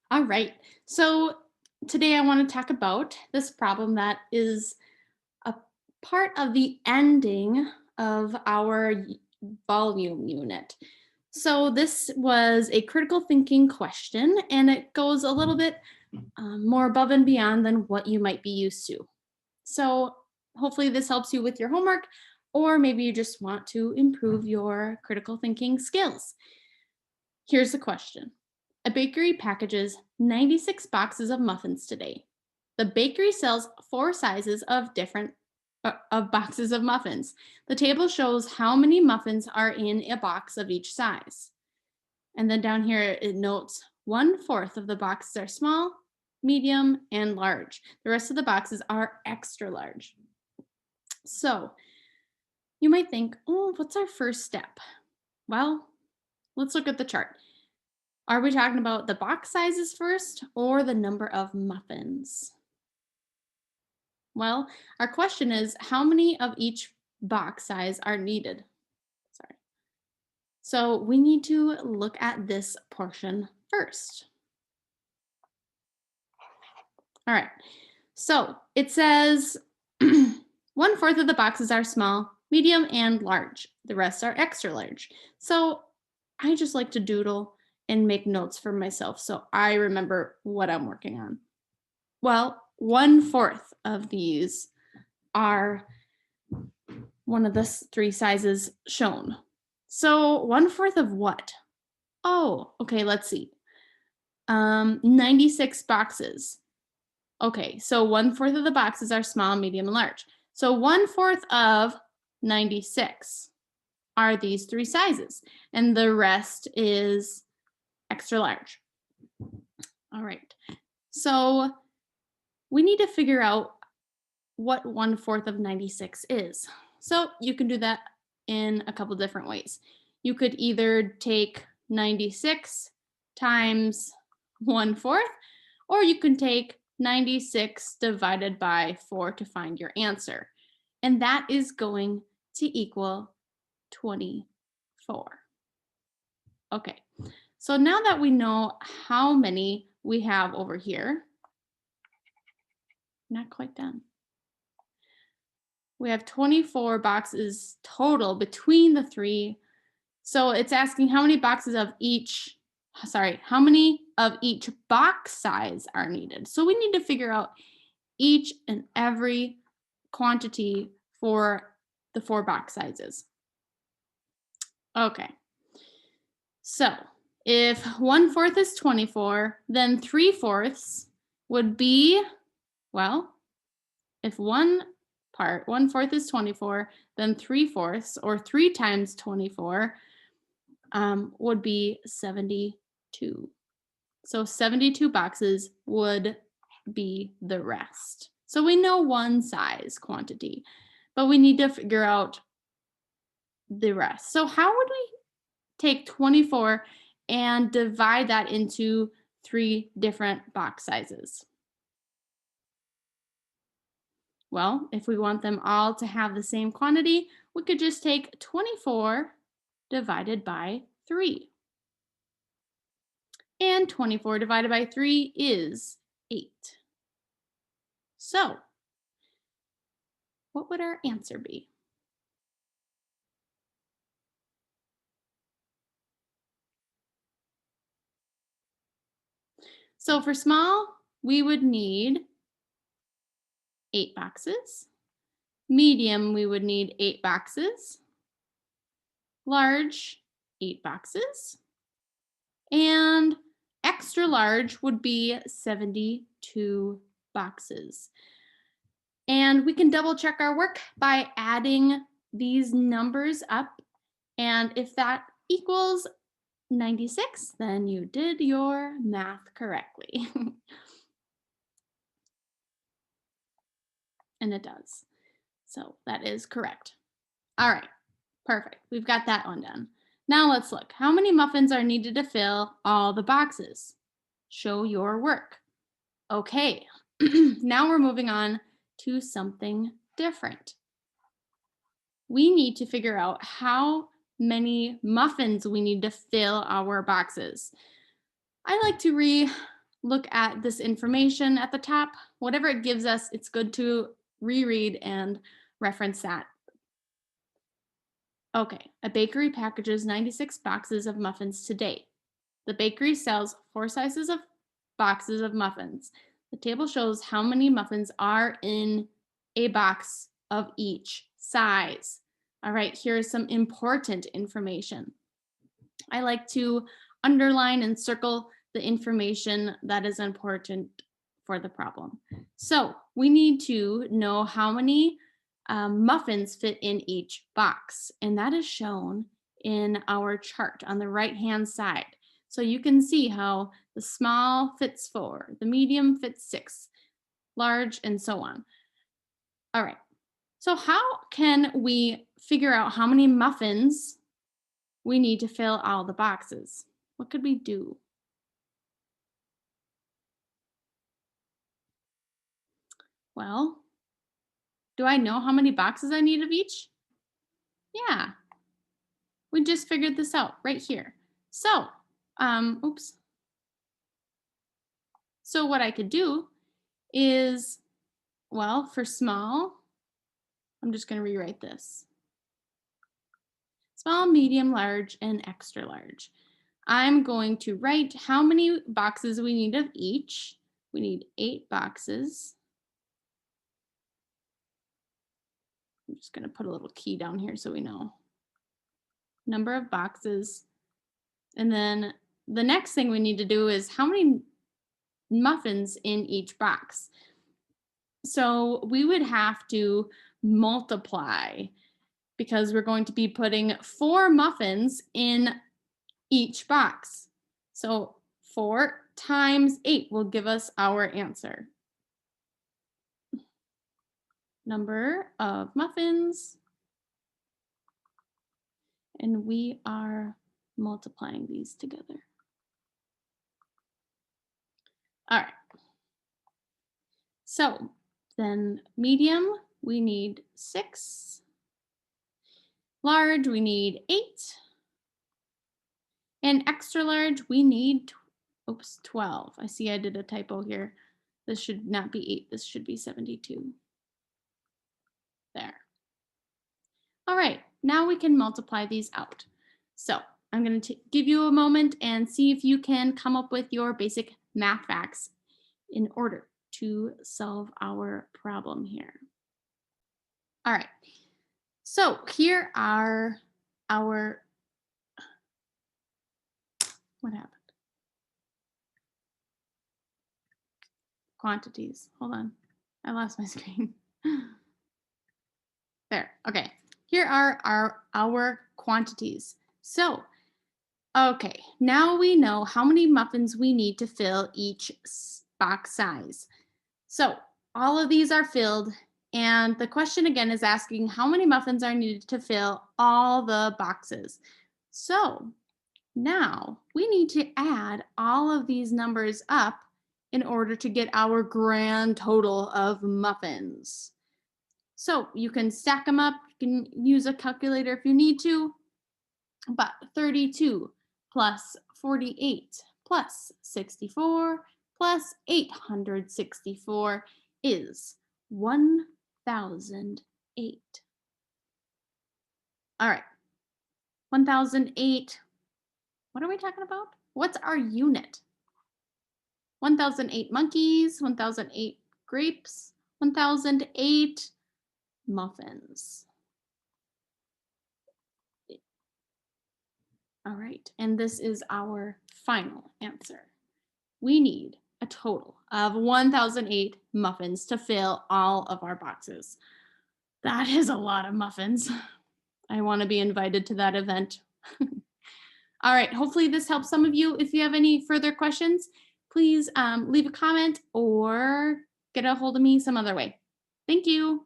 All right. So today I want to talk about this problem that is a part of the ending of our volume unit. So this was a critical thinking question, and it goes a little bit more above and beyond than what you might be used to. So hopefully this helps you with your homework, or maybe you just want to improve your critical thinking skills. Here's the question. A bakery packages 96 boxes of muffins today. The bakery sells four sizes of different of boxes of muffins. The table shows how many muffins are in a box of each size. And then down here it notes 1/4 of the boxes are small, medium, and large. The rest of the boxes are extra large. So you might think, oh, what's our first step? Well, let's look at the chart. Are we talking about the box sizes first or the number of muffins? Well, our question is how many of each box size are needed? Sorry. So we need to look at this portion first. All right. So it says 1/4 of the boxes are small, medium, and large. The rest are extra large. So I just like to doodle and make notes for myself so I remember what I'm working on. Well, 1/4 of these are one of the three sizes shown. So 1/4 of what? Oh, okay, let's see. 96 boxes. Okay, so 1/4 of the boxes are small, medium, and large. So 1/4 of 96 are these three sizes, and the rest is extra large. All right. So we need to figure out what 1/4 of 96 is. So you can do that in a couple different ways. You could either take 96 times 1/4, or you can take 96 divided by 4 to find your answer. And that is going to equal 24. Okay, so now that we know how many we have over here, not quite done. We have 24 boxes total between the three. So it's asking how many boxes of each, how many of each box size are needed. So we need to figure out each and every quantity for the four box sizes. Okay. So if 1/4 is 24, then 3/4 would be, well, if 1/4 is 24, then 3/4 or 3 times 24 would be 72. So 72 boxes would be the rest. So we know one size quantity, but we need to figure out the rest. So how would we take 24 and divide that into three different box sizes? Well, if we want them all to have the same quantity, we could just take 24 divided by 3. And 24 divided by 3 is 8. So, what would our answer be? So for small, we would need 8 boxes. Medium, we would need 8 boxes. Large, 8 boxes. And extra large would be 72 boxes. And we can double check our work by adding these numbers up. And if that equals 96, then you did your math correctly. And it does. So that is correct. All right, perfect. We've got that one done. Now let's look. How many muffins are needed to fill all the boxes? Show your work. Okay, now we're moving on to something different. We need to figure out how many muffins we need to fill our boxes. I like to look at this information at the top. Whatever it gives us, it's good to reread and reference that. Okay, a bakery packages 96 boxes of muffins today. The bakery sells 4 sizes of boxes of muffins. The table shows how many muffins are in a box of each size. All right, here's some important information. I like to underline and circle the information that is important for the problem. So we need to know how many muffins fit in each box, and that is shown in our chart on the right-hand side. So you can see how the small fits 4, the medium fits 6, large, and so on. All right. So how can we figure out how many muffins we need to fill all the boxes? What could we do? Well, do I know how many boxes I need of each? Yeah, we just figured this out right here. So, oops. So what I could do is, well, for small, I'm just going to rewrite this. Small, medium, large, and extra large. I'm going to write how many boxes we need of each. We need 8 boxes. I'm just going to put a little key down here so we know. Number of boxes. And then the next thing we need to do is how many muffins in each box. So we would have to multiply because we're going to be putting 4 muffins in each box. So 4 times 8 will give us our answer. Number of muffins. And we are multiplying these together. All right. So then medium, we need 6. Large, we need 8. And extra large, we need, 12. I see I did a typo here. This should not be 8. This should be 72. There. All right, now we can multiply these out. So I'm going to give you a moment and see if you can come up with your basic math facts in order to solve our problem here. All right, so here are our, what happened? Quantities. Hold on, I lost my screen. There, okay. Here are our quantities. So, okay, now we know how many muffins we need to fill each box size. So all of these are filled, and the question again is asking how many muffins are needed to fill all the boxes. So now we need to add all of these numbers up in order to get our grand total of muffins. So you can stack them up, you can use a calculator if you need to, but 32 plus 48 plus 64 plus 864 is 1008. All right, 1008, what are we talking about? What's our unit? 1008 monkeys, 1008 grapes, 1008 muffins. All right, and this is our final answer. We need a total of 1008 muffins to fill all of our boxes. That is a lot of muffins. I want to be invited to that event. All right, hopefully this helps some of you. If you have any further questions, please leave a comment or get a hold of me some other way. Thank you.